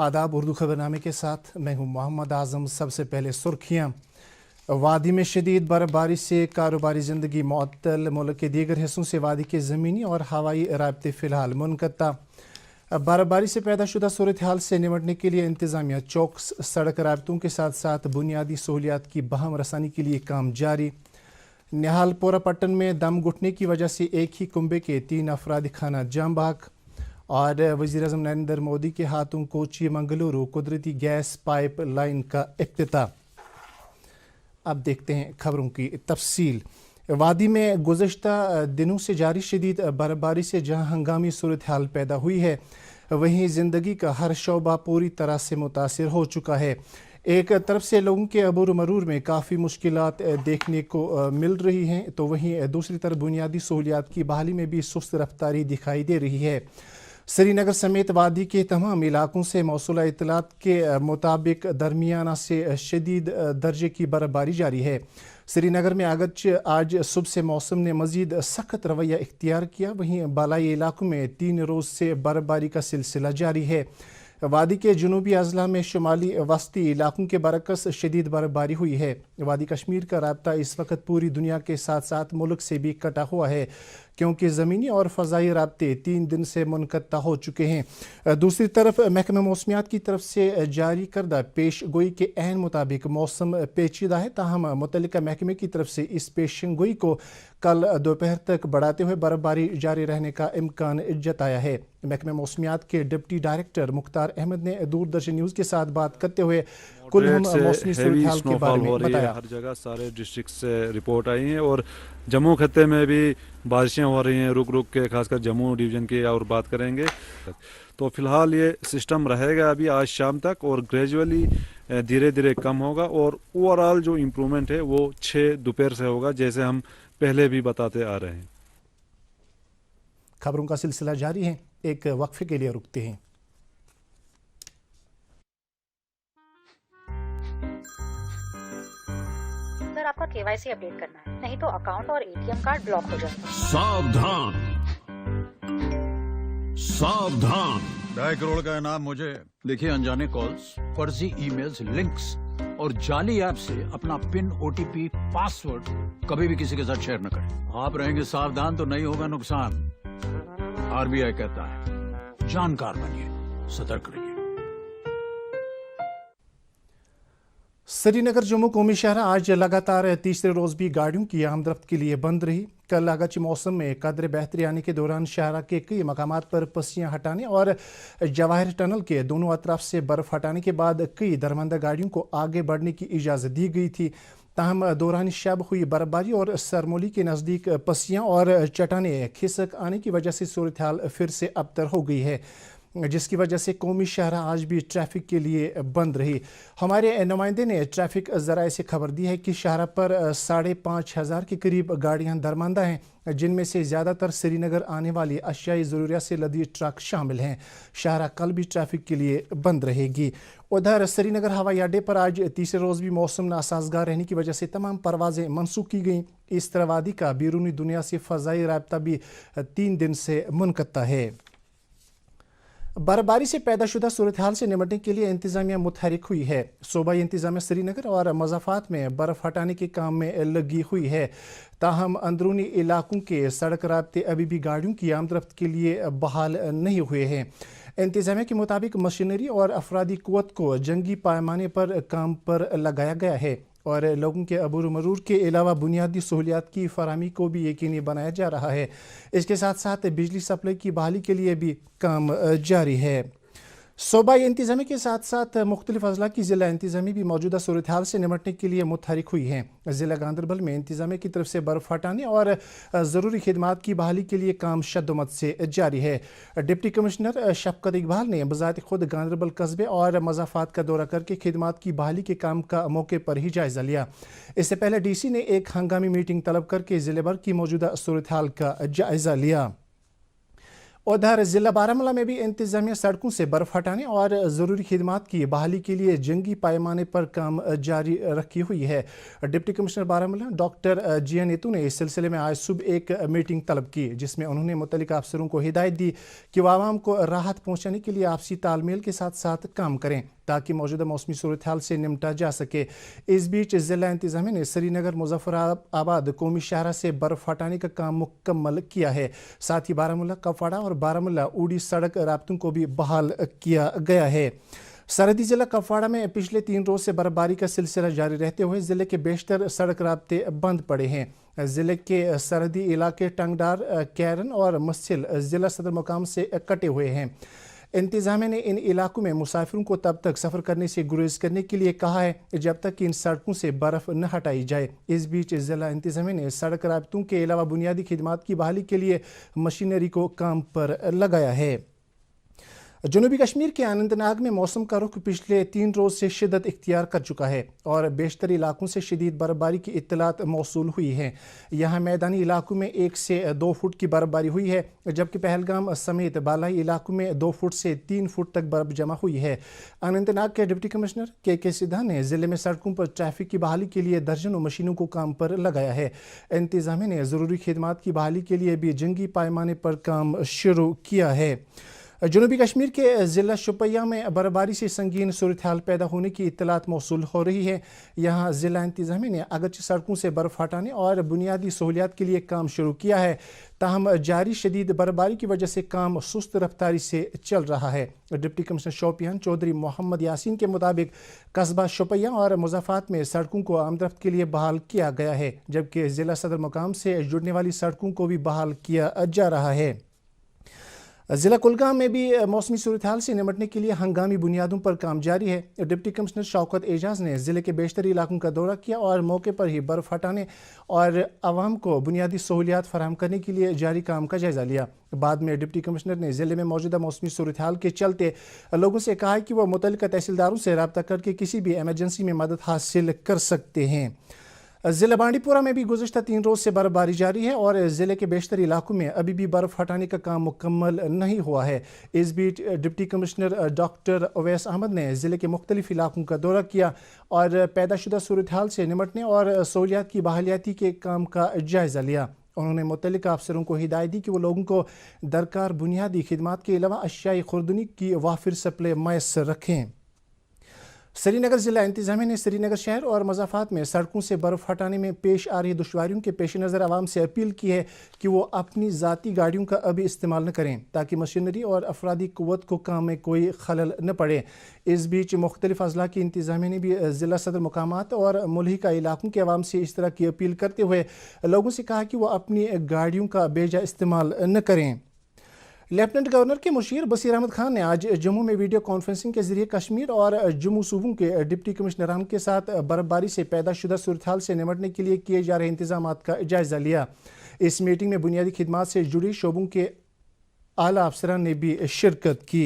आदाब। उर्दू खबरनामे के साथ मैं हूं मोहम्मद आजम। सबसे पहले सुर्खियां। वादी में शदीद बर्फबारी से कारोबारी ज़िंदगी मुअत्तल। मुल्क के दीगर हिस्सों से वादी के ज़मीनी और हवाई राब्ते फ़िलहाल मुनक़ता। बर्फबारी से पैदा शुदा सूरत हाल से निमटने के लिए इंतज़ामिया चौकस। सड़क राब्तों के साथ साथ बुनियादी सहूलियात की बहम रसानी के लिए काम जारी। निहालपुरा पट्टन में दम घुटने की वजह से एक ही कुंबे के 3 अफराद खाना जाम बहक। और वज़ीर-ए-आज़म नरेंद्र मोदी के हाथों कोची मंगलुरु कुदरती गैस पाइप लाइन का इफ्तिताह। अब देखते हैं खबरों की तफसील। वादी में गुज़श्ता दिनों से जारी शदीद बर्फबारी से जहां हंगामी सूरत हाल पैदा हुई है, वहीं ज़िंदगी का हर शोबा पूरी तरह से मुतासिर हो चुका है। एक तरफ से लोगों के अबूर मरूर में काफ़ी मुश्किलात देखने को मिल रही हैं, तो वहीं दूसरी तरफ बुनियादी सहूलियात की बहाली में भी सुस्त रफ्तारी दिखाई दे रही है। श्रीनगर समेत वादी के तमाम इलाकों से मौसूला इत्तलात के मुताबिक दरमियाना से शदीद दर्जे की बर्फबारी जारी है। श्रीनगर में अगरचे आज सुबह से मौसम ने मज़ीद सख्त रवैया इख्तियार किया, वहीं बालाई इलाकों में 3 रोज़ से बर्फबारी का सिलसिला जारी है। वादी के जुनूबी अजला में शुमाली वस्ती इलाकों के बरकस शदीद बर्फबारी हुई है। वादी कश्मीर का राब्ता इस वक्त पूरी दुनिया के साथ साथ मुल्क से भी कटा हुआ है, क्योंकि ज़मीनी और फ़ज़ाई राब्ते 3 दिन से मुनक़ता हो चुके हैं। दूसरी तरफ महकमा मौसमियात की तरफ से जारी करदा पेश गोई के ऐन मुताबिक मौसम पेचीदा है, ताहम मुतल्लिका महकमे की तरफ से इस पेशन गोई को कल दोपहर तक बढ़ाते हुए बर्फबारी जारी रहने का इम्कान जताया है। महकमा मौसमियात के डिप्टी डायरेक्टर मुख्तार अहमद ने दूरदर्शन न्यूज़ के साथ बात करते हुए कुल मौसमी सूरत हाल के बारे में बताया। हर जगह सारे डिस्ट्रिक्ट से रिपोर्ट आई है और जम्मू खत्ते में भी बारिशें हो रही हैं रुक रुक के, खासकर जम्मू डिवीज़न की और बात करेंगे। तो फिलहाल ये सिस्टम रहेगा अभी आज शाम तक और ग्रेजुअली धीरे धीरे कम होगा और ओवरऑल जो इम्प्रूवमेंट है वो 6 दोपहर से होगा, जैसे हम पहले भी बताते आ रहे हैं। खबरों का सिलसिला जारी है, एक वक्फे के लिए रुकते हैं। सर, आपका केवाईसी अपडेट करना है, नहीं तो अकाउंट और एटीएम कार्ड ब्लॉक हो जाएगा। सावधान सावधान, 2.5 करोड़ का इनाम मुझे। देखिए, अनजाने कॉल्स, फर्जी ईमेल्स, लिंक्स और जाली ऐप से अपना पिन, ओटीपी, पासवर्ड कभी भी किसी के साथ शेयर न करें। आप रहेंगे सावधान तो नहीं होगा नुकसान। आरबीआई कहता है, जानकार बनिए, सतर्क रहिए। श्रीनगर जम्मू कौमी शहरा आज लगातार तीसरे रोज़ भी गाड़ियों की आमदरफ्त के लिए बंद रही। कल अगरचे मौसम में कदर बेहतरी आने के दौरान शहरा के कई मकामात पर पस्सियाँ हटाने और जवाहिर टनल के दोनों अतराफ से बर्फ़ हटाने के बाद कई दरमंदा गाड़ियों को आगे बढ़ने की इजाज़त दी गई थी। ताहम दौरान शब हुई बर्फबारी और सरमोली के नज़दीक पस्सियाँ और चट्टानें खिसक आने की वजह से सूरत हाल फिर से अबतर हो गई है, जिसकी वजह से कौमी शहरा आज भी ट्रैफिक के लिए बंद रही। हमारे नुमाइंदे ने ट्रैफिक ज़राए से खबर दी है कि शहरा पर 5,500 के करीब गाड़ियां दरमांदा हैं, जिनमें से ज़्यादातर श्रीनगर आने वाली अशियाई ज़रूरियात से लदी ट्रक शामिल हैं। शहरा कल भी ट्रैफिक के लिए बंद रहेगी। उधर श्रीनगर हवाई अड्डे पर आज तीसरे रोज़ भी मौसम नासाजगार रहने की वजह से तमाम परवाज़ें मनसूख की गईं। इस तरह वादी का बैरूनी दुनिया से फ़ज़ाई राब्ता भी 3 दिन से मुनक़ता है। बर्फबारी से पैदा शुदा सूरत हाल से निमटने के लिए इंतज़ामिया मुतहरिक हुई है। सूबाई इंतज़ामिया श्रीनगर और मज़ाफ़ात में बर्फ़ हटाने के काम में लगी हुई है। ताहम अंदरूनी इलाकों के सड़क राब्ते अभी भी गाड़ियों की आमदरफ्त के लिए बहाल नहीं हुए हैं। इंतज़ामिया के मुताबिक मशीनरी और अफरादी क़ुव्वत को जंगी पैमाने पर काम पर लगाया गया है और लोगों के अबूर मरूर के अलावा बुनियादी सहूलियात की फराहमी को भी यकीनी बनाया जा रहा है। इसके साथ साथ बिजली सप्लाई की बहाली के लिए भी काम जारी है। सूबाई इंतज़ामिया के साथ साथ मुख्तलिफ अजला की ज़िला इंतज़ामिया भी मौजूदा सूरत हाल से निमटने के लिए मुतहरिक हुई हैं। ज़िला गांदरबल में इंतज़ामिया की तरफ से बर्फ़ हटाने और ज़रूरी खिदमात की बहाली के लिए काम शद्दोमत से जारी है। डिप्टी कमिश्नर शफकत इकबाल ने बज़ात खुद गांदरबल कस्बे और मज़ाफ़ात का दौरा करके खिदमात की बहाली के काम का मौके पर ही जायज़ा लिया। इससे पहले DC ने एक हंगामी मीटिंग तलब करके ज़िले भर की मौजूदा सूरत हाल का जायज़ा लिया। उधर जिला बारामूला में भी इंतजामिया सड़कों से बर्फ हटाने और ज़रूरी खिदमात की बहाली के लिए जंगी पैमाने पर काम जारी रखी हुई है। डिप्टी कमिश्नर बारामूला डॉक्टर जिया नेतू ने इस सिलसिले में आज सुबह एक मीटिंग तलब की, जिसमें उन्होंने मुतल्लिका अफसरों को हिदायत दी कि वह आवाम को राहत पहुँचाने के लिए आपसी तालमेल के साथ साथ काम करें ताकि मौजूदा मौसमी सूरत हाल से निपटा जा सके। इस बीच जिला इंतजामिया ने श्रीनगर मुजफ्फराबाद कौमी शाहरा से बर्फ हटाने का काम मुकम्मल किया है। साथ ही बारामूला कपवाड़ा और बारामूला ऊडी सड़क राब्तों को भी बहाल किया गया है। सरहदी जिला कपवाड़ा में पिछले 3 रोज से बर्फबारी का सिलसिला जारी रहते हुए जिले के बेशतर सड़क राब्ते बंद पड़े हैं। जिले के सरहदी इलाके टंगडार, कैरन और मस्जिल जिला सदर मुकाम से कटे हुए हैं। इंतजामिया ने इन इलाकों में मुसाफिरों को तब तक सफ़र करने से गुरेज करने के लिए कहा है जब तक कि इन सड़कों से बर्फ़ न हटाई जाए। इस बीच जिला इंतजामिया ने सड़क राब्तों के अलावा बुनियादी खिदमात की बहाली के लिए मशीनरी को काम पर लगाया है। जनूबी कश्मीर के अनंतनाग में मौसम का रुख पिछले 3 रोज से शिद्दत इख्तियार कर चुका है और बेशतर इलाकों से शदीद बर्फबारी की इत्तलात मौसूल हुई हैं। यहाँ मैदानी इलाकों में 1 से 2 फुट की बर्फबारी हुई है, जबकि पहलगाम समेत बालाई इलाकों में 2 फुट से 3 फुट तक बर्फ जमा हुई है। अनंतनाग के डिप्टी कमिश्नर के सिद्धा ने जिले में सड़कों पर ट्रैफिक की बहाली के लिए दर्जनों मशीनों को काम पर लगाया है। इंतजामिया ने ज़रूरी खिदमात की बहाली के लिए भी जंगी पैमाने पर काम शुरू किया है। जनूबी कश्मीर के ज़िला शोपियां में बर्फबारी से संगीन सूरत हाल पैदा होने की इत्तलात मौसूल हो रही है। यहाँ ज़िला इंतजामिया ने अगरचे सड़कों से बर्फ हटाने और बुनियादी सहूलियात के लिए काम शुरू किया है, ताहम जारी शदीद बर्फबारी की वजह से काम सुस्त रफ्तारी से चल रहा है। डिप्टी कमिश्नर शोपियां चौधरी मोहम्मद यासीन के मुताबिक कस्बा शोपियां और मुज़ाफ़ात में सड़कों को आमदरफ्त के लिए बहाल किया गया है, जबकि ज़िला सदर मुकाम से जुड़ने वाली सड़कों को भी बहाल किया जा रहा है। जिला कुलगाम में भी मौसमी सूरत हाल से निपटने के लिए हंगामी बुनियादों पर काम जारी है। डिप्टी कमिश्नर शौकत एजाज ने ज़िले के बेशतर इलाकों का दौरा किया और मौके पर ही बर्फ हटाने और आवाम को बुनियादी सहूलियात फराहम करने के लिए जारी काम का जायजा लिया। बाद में डिप्टी कमिश्नर ने ज़िले में मौजूदा मौसमी सूरत हाल के चलते लोगों से कहा कि वह मुतल्लिका तहसीलदारों से रब्ता करके किसी भी एमरजेंसी में मदद हासिल कर सकते हैं। ज़िला बांडीपुरा में भी गुज़श्ता 3 रोज़ से बर्फबारी जारी है और ज़िले के बेशतर इलाकों में अभी भी बर्फ़ हटाने का काम मुकम्मल नहीं हुआ है। इस बीच deputy commissioner doctor Awais Ahmad ने ज़िले के मुख्तलिफ इलाकों का दौरा किया और पैदाशुदा सूरत हाल से निपटने और सहूलियात की बहालियाती के काम का जायज़ा लिया। उन्होंने मुतल्लिका अफसरों को हिदायत दी कि वो लोगों को दरकार बुनियादी खिदमात के अलावा अशियाई खुर्दनी की वाफिर सप्लाई मैसर रखें। श्रीनगर ज़िला इंतजामिया ने श्रीनगर शहर और मज़ाफ़ात में सड़कों से बर्फ़ हटाने में पेश आ रही दुश्वारियों के पेश नज़र आवाम से अपील की है कि वो अपनी ज़ाती गाड़ियों का अभी इस्तेमाल न करें ताकि मशीनरी और अफरादी क़ुव्वत को काम में कोई खलल न पड़े। इस बीच मुख्तलिफ अज़ला की इंतजामिया ने भी ज़िला सदर मुकामात और मुल्हिका इलाकों के अवाम से इस तरह की अपील करते हुए लोगों से कहा कि वो अपनी गाड़ियों का बेजा इस्तेमाल न करें। लेफ्टिनेंट गवर्नर के मुशीर बसीर अहमद खान ने आज जम्मू में वीडियो कॉन्फ्रेंसिंग के जरिए कश्मीर और जम्मू सूबों के डिप्टी कमिश्नरान के साथ बर्फबारी से पैदाशुदा सूरत हाल से निपटने के लिए किए जा रहे इंतजामात का जायजा लिया। इस मीटिंग में बुनियादी खिदमात से जुड़ी शोबों के आला अफसरान ने भी शिरकत की।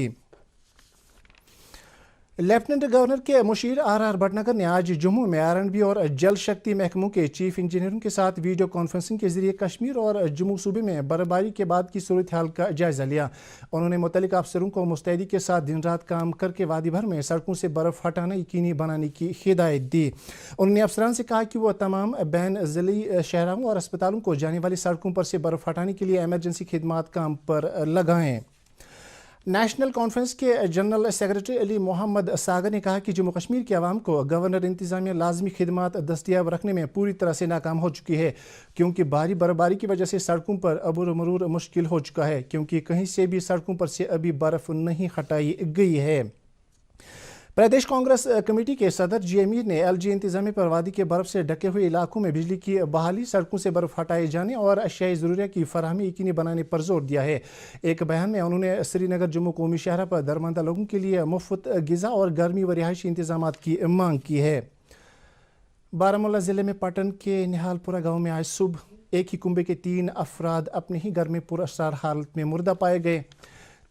लेफ्टिनेंट गवर्नर के मुशीर आर भटनागर ने आज जम्मू में R&B और जल शक्ति महकमों के चीफ इंजीनियरों के साथ वीडियो कॉन्फ्रेंसिंग के जरिए कश्मीर और जम्मू सूबे में बर्फबारी के बाद की सूरत हाल का जायजा लिया। उन्होंने मुतल्लिका अफसरों को मुस्तैदी के साथ दिन रात काम करके वादी भर में सड़कों से बर्फ हटाना यकीनी बनाने की हिदायत दी। उन्होंने अफसरान से कहा कि वह तमाम बैन ज़िली शहरों और अस्पतालों को जाने वाली सड़कों पर से बर्फ हटाने के लिए एमरजेंसी खिदमात काम पर लगाएं। नेशनल कॉन्फ्रेंस के जनरल सेक्रेटरी अली मोहम्मद सागर ने कहा कि जम्मू कश्मीर के अवाम को गवर्नर इंतजामिया लाजमी खिदमात दस्तियाब रखने में पूरी तरह से नाकाम हो चुकी है, क्योंकि भारी बर्फबारी की वजह से सड़कों पर अबूर मरूर मुश्किल हो चुका है, क्योंकि कहीं से भी सड़कों पर से अभी बर्फ नहीं हटाई गई है। प्रदेश कांग्रेस कमेटी के सदर जी मीर ने LG इंतजामिया पर वादी के बर्फ से ढके हुए इलाकों में बिजली की बहाली, सड़कों से बर्फ हटाए जाने और अशियाई ज़रूरिया की फराहमी यकीनी बनाने पर जोर दिया है। एक बयान में उन्होंने श्रीनगर जम्मू कौमी शहरा पर दरमंदा लोगों के लिए मुफ्त ग़िज़ा और गर्मी व रिहायशी इंतजामात की मांग की है। बारामूला ज़िले में पटन के निहालपुरा गाँव में आज सुबह एक ही कुंबे के 3 अफराद अपने ही घर में पुरअसरार हालत में मुर्दा पाए गए।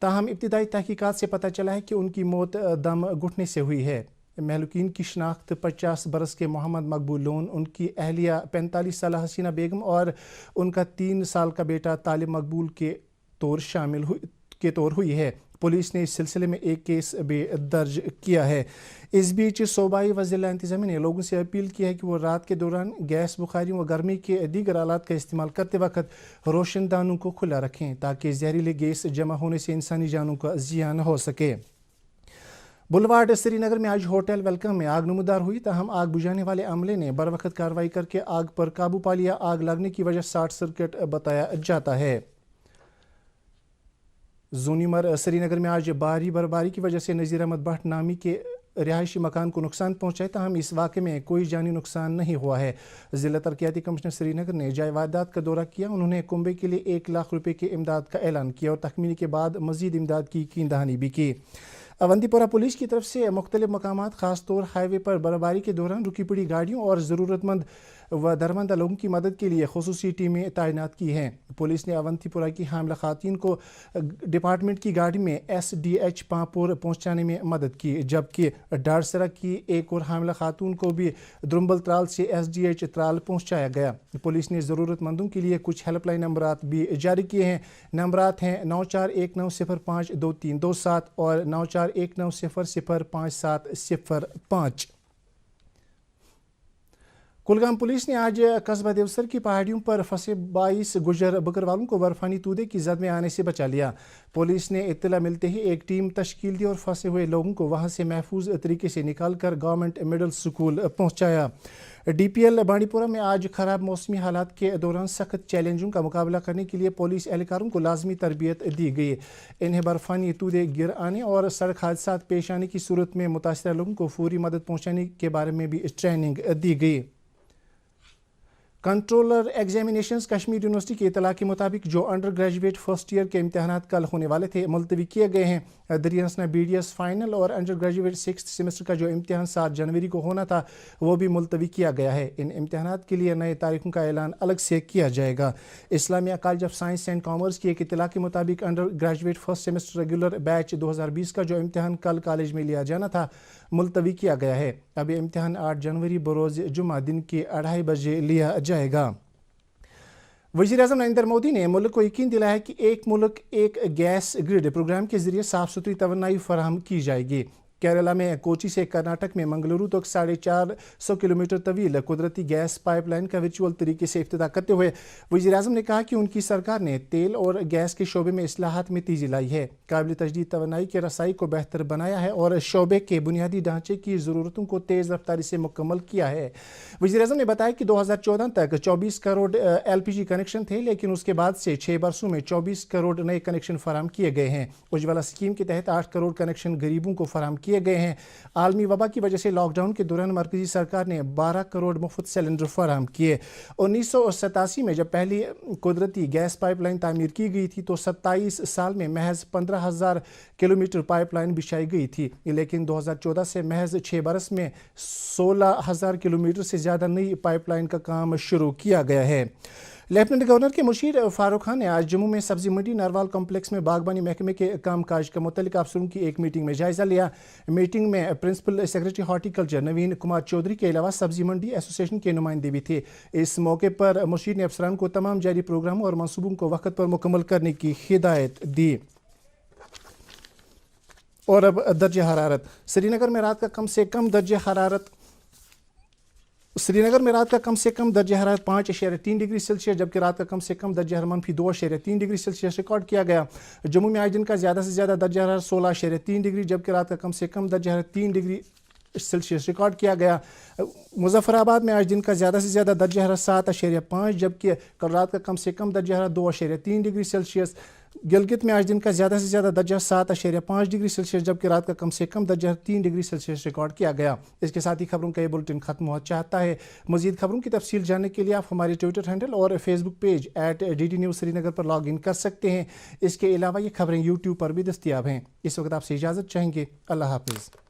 ताहम इब्तिदाई तहकीकात से पता चला है कि उनकी मौत दम घुटने से हुई है। महलूकीन की शनाख्त 50 बरस के मोहम्मद मकबूल लोन, उनकी अहलिया 45 साल हसीना बेगम और उनका 3 साल का बेटा तालिब मकबूल के तौर शामिल हुई کے طور ہوئی ہے. पुलिस ने इस सिलसिले में एक केस भी दर्ज किया है. इस बीच सूबाई वज़ीर इंतज़ामिया ने लोगों से अपील की है कि वो रात के दौरान गैस बुखारियों व गर्मी के दीगर आलात का इस्तेमाल करते वक्त रोशनदानों को खुला रखें ताकि जहरीले गैस जमा होने से इंसानी जानों का ज़ियान हो सके. बुलवार्ड श्रीनगर में आज होटल वेलकम में आग नमूदार हुई, ताहम आग बुझाने वाले अमले ने बर वक्त कार्रवाई करके आग पर काबू पा लिया. आग लगने की वजह शॉर्ट सर्किट बताया जाता है. जोनीमर श्रीनगर में आज भारी बर्फबारी की वजह से नज़ीर अहमद भट्ट नामी के रिहायशी मकान को नुकसान पहुंचा, ताहम इस वाक़े में कोई जानी नुकसान नहीं हुआ है. ज़िला तरक्याती कमिश्नर श्रीनगर ने जाय वारदात का दौरा किया. उन्होंने कुंबे के लिए 1 लाख रुपए की इमदाद का ऐलान किया और तखमीनी के बाद मज़ीद इमदाद की कीन-दहानी भी की. अवंतीपोरा पुलिस की तरफ से मुख्तलिफ मकामात ख़ास तौर हाईवे पर बर्फबारी के दौरान रुकी पड़ी गाड़ियों और ज़रूरतमंद व दरमंदा लोगों की मदद के लिए खुसूसी टीमें तैनात की हैं. पुलिस ने अवंतीपोरा की हामिला खातून को डिपार्टमेंट की गाड़ी में SDH पांपुर पहुंचाने में मदद की, जबकि डारसरा की एक और हामिला खातून को भी द्रुम्बल त्राल से SDH त्राल पहुंचाया गया. पुलिस ने ज़रूरतमंदों के लिए कुछ हेल्पलाइन नंबरात भी जारी किए हैं. नंबरात हैं 9419052327 और 9419005705. कुलगाम पुलिस ने आज कस्बा देवसर की पहाड़ियों पर फंसे 22 गुजर बकरवालों को बर्फानी तूदे की जद में आने से बचा लिया. पुलिस ने इत्तला मिलते ही एक टीम तश्कील दी और फंसे हुए लोगों को वहां से महफूज तरीके से निकाल कर गवर्नमेंट मिडिल स्कूल पहुंचाया. DPL बांडीपुरा में आज खराब मौसमी हालात के दौरान सख्त चैलेंजों का मुकाबला करने के लिए पुलिस एहलकारों को लाजमी तरबियत दी गई. इन्हें बर्फानी तूदे गिर आने और सड़क हादसात पेश आने की सूरत में मुतासरा लोगों को फौरी मदद पहुंचाने के बारे में भी ट्रेनिंग दी गई. कंट्रोलर एग्जामिनेशंस कश्मीर यूनिवर्सिटी की इतला के मुताबिक जो अंडर ग्रेजुएट फर्स्ट ईयर के इम्तहानात कल होने वाले थे मुलतवी किए गए हैं. दरियासना BDS फाइनल और अंडर ग्रेजुएट 6th सेमेस्टर का जो इम्तहान 7 जनवरी को होना था वो भी मुलतवी किया गया है. इन इम्तहानात के लिए नए तारीखों का ऐलान अलग से किया जाएगा. Islamia college of science and commerce की एक इतला के मुताबिक under graduate first semester regular batch 2020 का जो इम्तहान कल कॉलेज में लिया जाना था मुलतवी किया गया है. अब ये इम्तहान 8 जनवरी बरोज़ जुमा दिन के 2:30 बजे लिया जाएगा. वज़ीर-ए-आज़म नरेंद्र मोदी ने मुल्क को यकीन दिलाया कि एक मुल्क एक गैस ग्रिड प्रोग्राम के जरिए साफ़ सुथरी तवानाई फराहम की जाएगी. केरला में कोची से कर्नाटक में मंगलुरु तक 450 किलोमीटर तवील कुदरती गैस पाइपलाइन का वर्चुअल तरीके से इफ्तिताह करते हुए वज़ीर-ए-आज़म ने कहा कि उनकी सरकार ने तेल और गैस के शोबे में इस्लाहात में तेज़ी लाई है, काबिल तजदीद तवानाई के रसाई को बेहतर बनाया है और शोबे के बुनियादी ढांचे की ज़रूरतों को तेज़ रफ्तारी से मुकम्मल किया है. वज़ीर-ए-आज़म ने बताया कि 2014 तक 24 करोड़ LPG कनेक्शन थे, लेकिन उसके बाद से 6 बरसों में 24 करोड़ नए कनेक्शन फराहम किए गए हैं. उज्ज्वला स्कीम के तहत 8 करोड़ कनेक्शन गरीबों को फराहम किए गए हैं. आलमी वबा की वजह से लॉकडाउन के दौरान मरकजी सरकार ने 12 करोड़ मुफ्त सिलेंडर फराहम किए. 1987 में जब पहली कुदरती गैस पाइपलाइन तामीर की गई थी तो 27 साल में महज 15,000 किलोमीटर पाइपलाइन बिछाई गई थी, लेकिन 2014 से महज 6 बरस में 16,000 किलोमीटर से ज़्यादा नई पाइपलाइन का काम शुरू किया गया है. लेफ्टिनेंट गवर्नर के मुशीर फारूक खान ने आज जम्मू में सब्जी मंडी नारवाल कम्प्लेक्स में बागबानी महकमे के कामकाज का मुतल्लिक अफसरों की एक मीटिंग में जायजा लिया. मीटिंग में प्रिंसिपल सेक्रेटरी हॉर्टिकल्चर नवीन कुमार चौधरी के अलावा सब्जी मंडी एसोसिएशन के नुमाइंदे भी थे. इस मौके पर मुशीर ने अफसरान को तमाम जारी प्रोग्रामों और मनसूबों को वक्त पर मुकम्मल करने की हिदायत दी. और अब दर्जा हरारत. श्रीनगर में रात का कम से कम दर्जा हरारत दर्जा हरारत 5.3 डिग्री सेल्सियस, जबकि रात का कम से कम दर्जा हरारत -2.3 डिग्री सेल्सियस रिकॉर्ड किया गया. जम्मू में आज दिन का ज़्यादा से ज़्यादा दर्जा हरारत 16.3 डिग्री, जबकि रात का कम से कम दर्जा हरारत 3 डिग्री सेल्सियस रिकॉर्ड किया गया. मुजफ्फराबाद में आज दिन का ज़्यादा से ज़्यादा दर्जा हरारत 7.5, जबकि कल रात का कम से कम दर्जा हरारत 2.3 डिग्री सेल्सियस. गिलगित में आज दिन का ज़्यादा से ज़्यादा दर्जा 7.5 डिग्री सेल्सियस, जबकि रात का कम से कम दर्जा 3 डिग्री सेल्सियस रिकॉर्ड किया गया. इसके साथ ही खबरों का ये बुलेटिन खत्म हुआ चाहता है. मज़ीद खबरों की तफसील जानने के लिए आप हमारे ट्विटर हैंडल और Facebook page @DD News Srinagar पर लॉग इन कर सकते हैं. इसके अलावा ये खबरें यूट्यूब पर भी दस्तयाब हैं. इस वक्त आपसे इजाज़त चाहेंगे. अल्लाह हाफिज़.